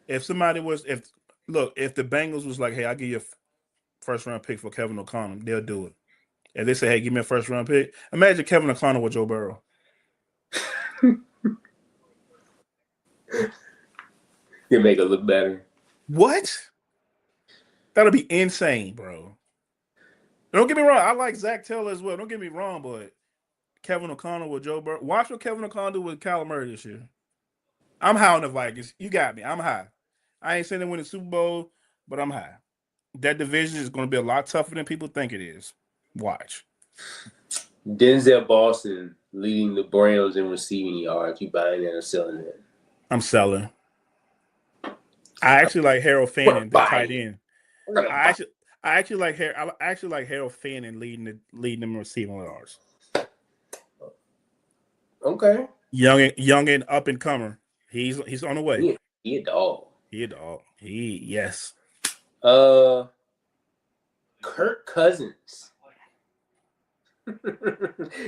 if somebody was, if the Bengals was like, hey, I'll give you a first round pick for Kevin O'Connell, they'll do it. If they say, hey, give me a first round pick, imagine Kevin O'Connell with Joe Burrow. You make it look better. What? That'll be insane, bro. Don't get me wrong. I like Zach Taylor as well. Don't get me wrong, but Kevin O'Connell with Joe Burrow. Watch what Kevin O'Connell do with Kyler Murray this year. I'm high on the Vikings. You got me. I'm high. I ain't saying they win the Super Bowl, but I'm high. That division is going to be a lot tougher than people think it is. Watch. Denzel Boston leading the Browns in receiving yards. You buying that or selling that? I'm selling. I actually like Harold Fanning, the tight end. I actually like Harold Fanning leading them receiving yards. Okay. Young and up and comer. He's on the way. He a dog. Yes. Kirk Cousins.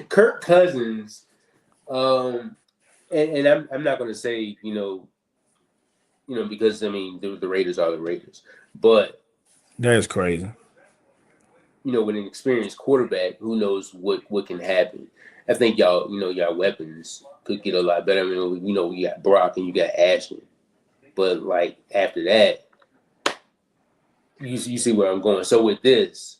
Kirk Cousins. And I'm not going to say because the Raiders are the Raiders, but that is crazy. With an experienced quarterback, who knows what can happen. I think y'all weapons could get a lot better. We got Brock and you got Ashton, but like after that, you see where I'm going. So with this,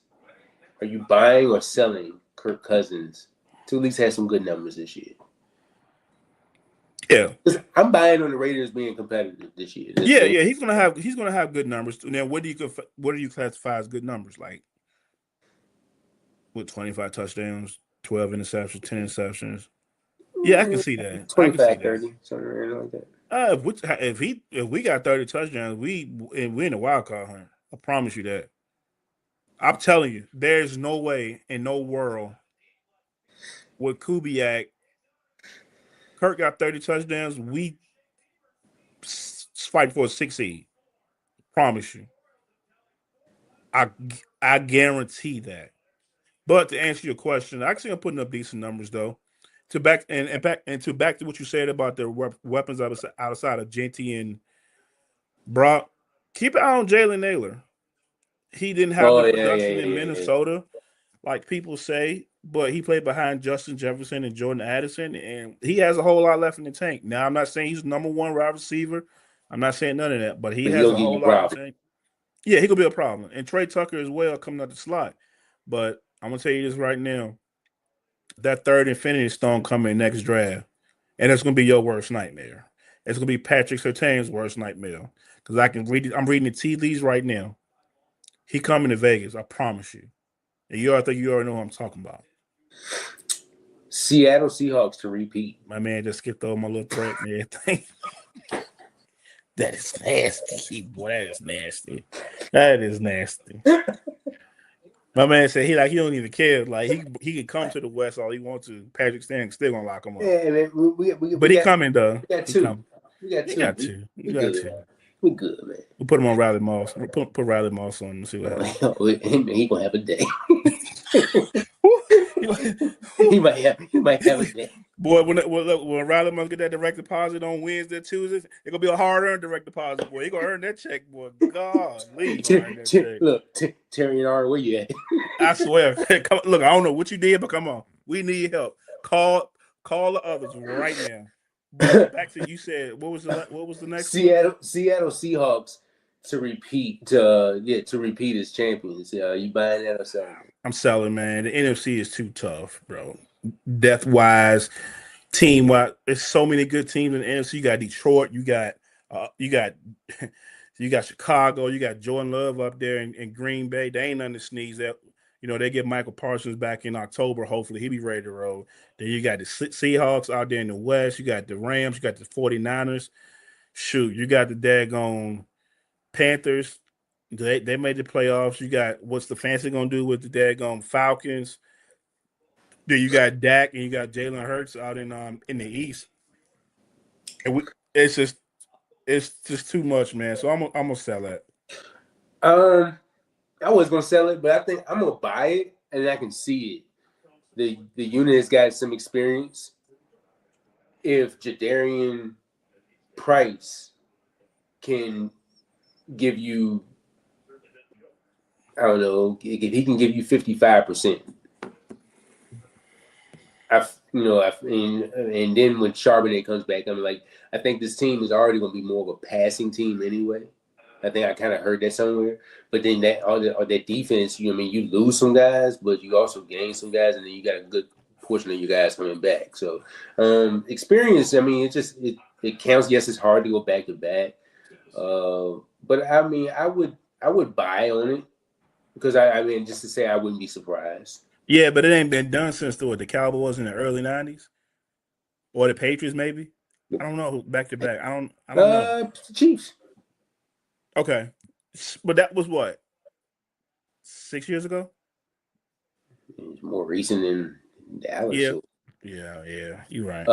are you buying or selling Kirk Cousins to at least have some good numbers this year? Yeah, I'm buying on the Raiders being competitive this year. Yeah, he's gonna have good numbers. Now, what do you classify as good numbers? Like with 25 touchdowns, 12 interceptions, 10 interceptions. Yeah, I can see that. 25, 30, something like that. If we got 30 touchdowns, we in the wild card hunt. I promise you that. I'm telling you, there's no way in no world with Kubiak. Kirk got 30 touchdowns. We fight for a 6 seed. Promise you. I guarantee that. But to answer your question, actually, I'm putting up decent numbers though. To back to what you said about the weapons outside of JT and Brock, keep an eye on Jalen Naylor. He didn't have the production in Minnesota, like people say, but he played behind Justin Jefferson and Jordan Addison, and he has a whole lot left in the tank. Now, I'm not saying he's number one wide receiver. I'm not saying none of that, but he has a whole lot in the tank. Yeah, he could be a problem. And Trey Tucker as well coming out the slot. But I'm going to tell you this right now. That third Infinity Stone coming next draft, and it's going to be your worst nightmare. It's going to be Patrick Surtain's worst nightmare. Because I'm reading the tea leaves right now. He coming to Vegas, I promise you. And you already know what I'm talking about. Seattle Seahawks to repeat. My man just skipped over my little threat and everything. That is nasty. Boy, that is nasty. That is nasty. My man said he don't even care. Like he can come to the West all he wants to. Patrick Stanley still gonna lock him up. Yeah, but he coming though. We got two. We got You two. got to. You We got good. to. We good, man. We'll put him on Riley Moss. Put Riley Moss on and see what happens. He gonna have a day. Woo. He might have a day. Boy, when Riley Moss get that direct deposit on Wednesday, Tuesdays, it's gonna be a hard earned direct deposit, boy. He gonna earn that check, boy. God, he gonna earn that check. Look, Terry and R, where you at? I swear. Come, look, I don't know what you did, but come on, we need help. Call the others right now. But back to you said what was the next Seattle Seahawks to repeat as champions. You buying that or selling? I'm selling, man. The NFC is too tough, bro. Depth wise, team wise, there's so many good teams in the NFC. You got Detroit, you got Chicago, you got Jordan Love up there in Green Bay. They ain't nothing to sneeze at. They get Michael Parsons back in October. Hopefully, he'll be ready to roll. Then you got the Seahawks out there in the West. You got the Rams. You got the 49ers. Shoot, you got the daggone Panthers. They made the playoffs. You got what's the fancy going to do with the daggone Falcons. Then you got Dak and you got Jalen Hurts out in the East. And it's just too much, man. So I'm gonna sell that. I was gonna sell it, but I think I'm gonna buy it, and I can see it. The unit has got some experience. If Jadarian Price can give you, I don't know, if he can give you 55%. And then when Charbonnet comes back, I think this team is already going to be more of a passing team anyway. I think I kind of heard that somewhere. But then that defense, you lose some guys, but you also gain some guys, and then you got a good portion of your guys coming back. So experience, it counts. Yes, it's hard to go back to back, but I would buy on it because just to say I wouldn't be surprised. Yeah, but it ain't been done since the Cowboys in the early 90s or the Patriots maybe. I don't know, back to back. I don't know. Chiefs. Okay, but that was what, 6 years ago. It's more recent than Dallas. Yeah, so. yeah. You're right.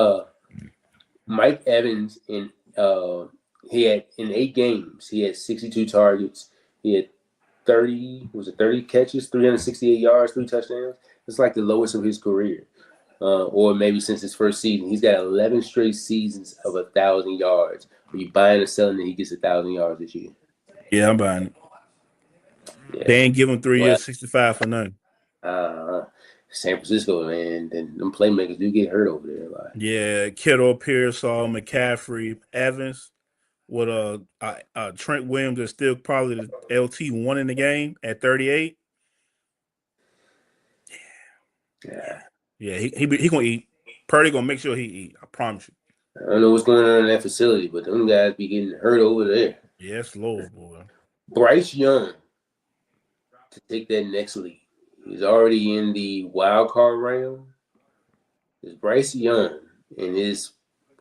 Mike Evans he had in 8 games he had 62 targets. He had 30 catches, 368 yards, 3 touchdowns. It's like the lowest of his career, or maybe since his first season. He's got 11 straight seasons of 1,000 yards. Are you buying or selling that he gets 1,000 yards this year? Yeah, I'm buying it. Yeah. They ain't give him 3 years, 65 for nothing. San Francisco, man, then them playmakers do get hurt over there a lot. Yeah, Kittle, Pearsall, McCaffrey, Evans, with Trent Williams is still probably the LT1 in the game at 38. Yeah. He gonna eat. Purdy gonna make sure he eat. I promise you. I don't know what's going on in that facility, but them guys be getting hurt over there. Yeah, it's low, boy. Bryce Young to take that next leap. He's already in the wild card round. It's Bryce Young, and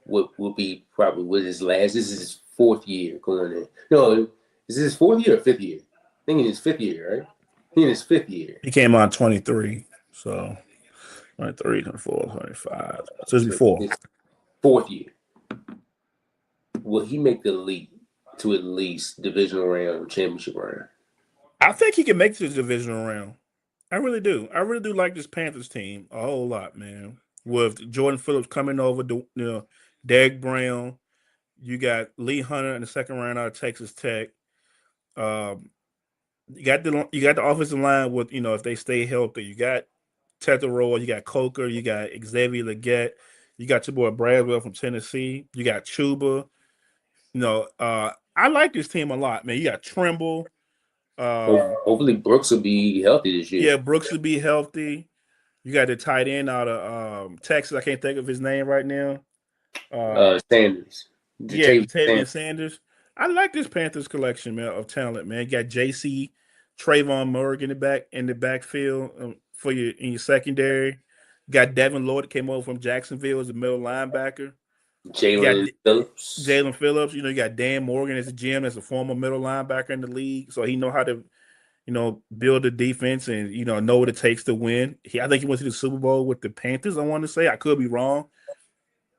what will be probably with his last. This is his 4th year going in. No, is this his 4th year or 5th year? I think it's his 5th year, right? In his 5th year. He came on 23, so 23, 24, 25. So it's before. 4th year. Will he make the leap to at least divisional round, championship round? I think he can make the divisional round. I really do. I really do like this Panthers team a whole lot, man. With Jordan Phillips coming over, Derek Brown, you got Lee Hunter in the 2nd round out of Texas Tech. You got the offensive line with if they stay healthy. You got Tetherroll, you got Coker, you got Xavier Legette, you got your boy Bradwell from Tennessee, you got Chuba. I like this team a lot, man. You got Trimble. Hopefully Brooks will be healthy this year. Yeah, Brooks will be healthy. You got the tight end out of Texas. I can't think of his name right now. Sanders. Jatavian Sanders. I like this Panthers collection, man, of talent, man. You got JC, Trayvon Morgan in the backfield in your secondary. You got Devin Lloyd that came over from Jacksonville as a middle linebacker. Jalen Phillips. You got Dan Morgan as a GM, as a former middle linebacker in the league, so he know how to build a defense and know what it takes to win. I think he went to the Super Bowl with the Panthers. I want to say, I could be wrong.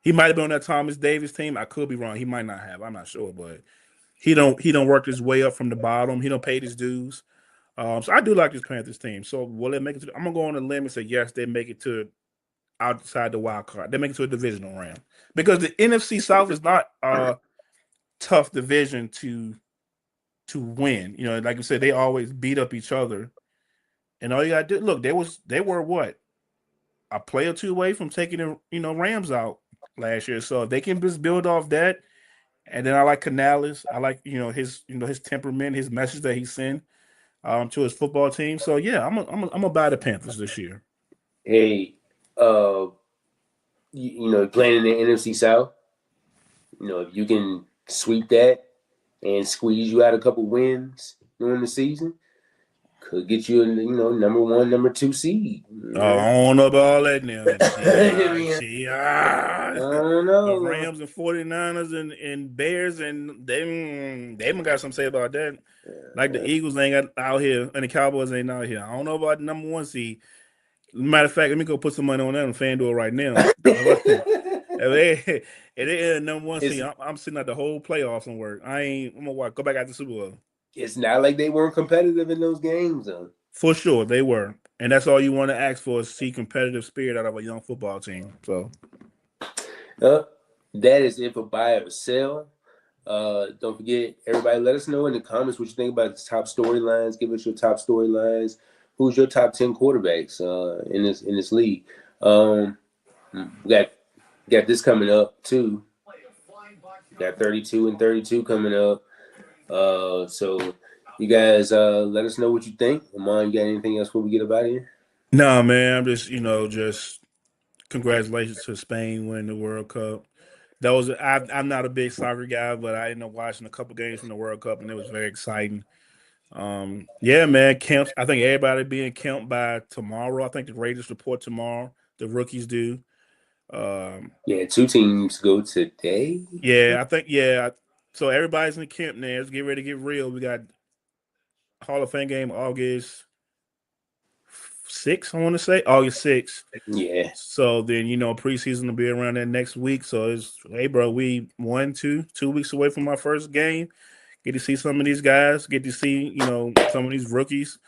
He might have been on that Thomas Davis team. I could be wrong. He might not have. I'm not sure, but he don't work his way up from the bottom. He don't pay his dues. So I do like this Panthers team. So will they make it? I'm gonna go on a limb and say yes, they make it to outside the wild card. They make it to a divisional round because the NFC South is not a tough division to win. You know, like I said, they always beat up each other, and all you got to do look. They were what a play or two away from taking the Rams out last year. So if they can just build off that, and then I like Canales. I like his temperament, his message that he sent to his football team. So yeah, I'm gonna buy the Panthers this year. Hey, playing in the NFC South, if you can sweep that and squeeze you out a couple wins during the season, could get you number 1, number 2 seed. I don't know about all that now. I don't know. The Rams and 49ers and Bears, and they even got something to say about that. Like the Eagles ain't got out here, and the Cowboys ain't out here. I don't know about the number 1 seed. Matter of fact, let me go put some money on that on FanDuel right now. if they number 1 seed, I'm sitting at the whole playoffs and work. I'm gonna watch. Go back after the Super Bowl. It's not like they weren't competitive in those games, though. For sure, they were, and that's all you want to ask for is see competitive spirit out of a young football team. So, that is it for buy or sell. Don't forget, everybody, let us know in the comments what you think about the top storylines. Give us your top storylines. Who's your top 10 quarterbacks in this league? We got this coming up too. We got 32 and 32 coming up. So you guys let us know what you think. Amon, you got anything else before we get up out of here? No, man. I'm just congratulations to Spain winning the World Cup. That was I'm not a big soccer guy, but I ended up watching a couple games from the World Cup, and it was very exciting. Yeah, man. Camps. I think everybody being camped by tomorrow. I think the Raiders report tomorrow. The rookies do. Yeah, 2 teams go today. Yeah, I think So everybody's in the camp now. Let's get ready to get real. We got Hall of Fame game August 6th. I want to say August 6th. Yeah. So then preseason will be around that next week. So it's bro, we 2 weeks away from our first game. Get to see some of these guys. Get to see some of these rookies.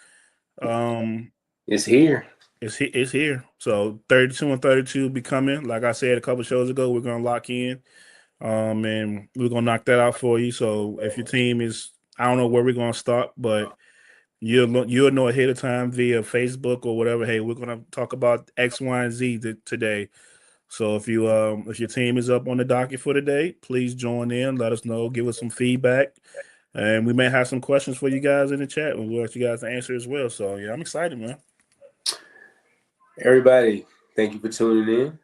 It's here. It's here. So 32 and 32 will be coming. Like I said a couple of shows ago, we're gonna lock in. And we're gonna knock that out for you. So if your team is, I don't know where we're gonna start, but you'll know ahead of time via Facebook or whatever. Hey, we're gonna talk about X, Y, and Z today. So if your team is up on the docket for today, please join in. Let us know. Give us some feedback, and we may have some questions for you guys in the chat, and we'll let you guys answer as well. So yeah, I'm excited, man. Everybody, thank you for tuning in.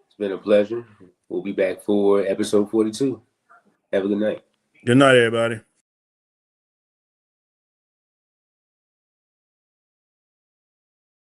It's been a pleasure. We'll be back for episode 42. Have a good night. Good night, everybody.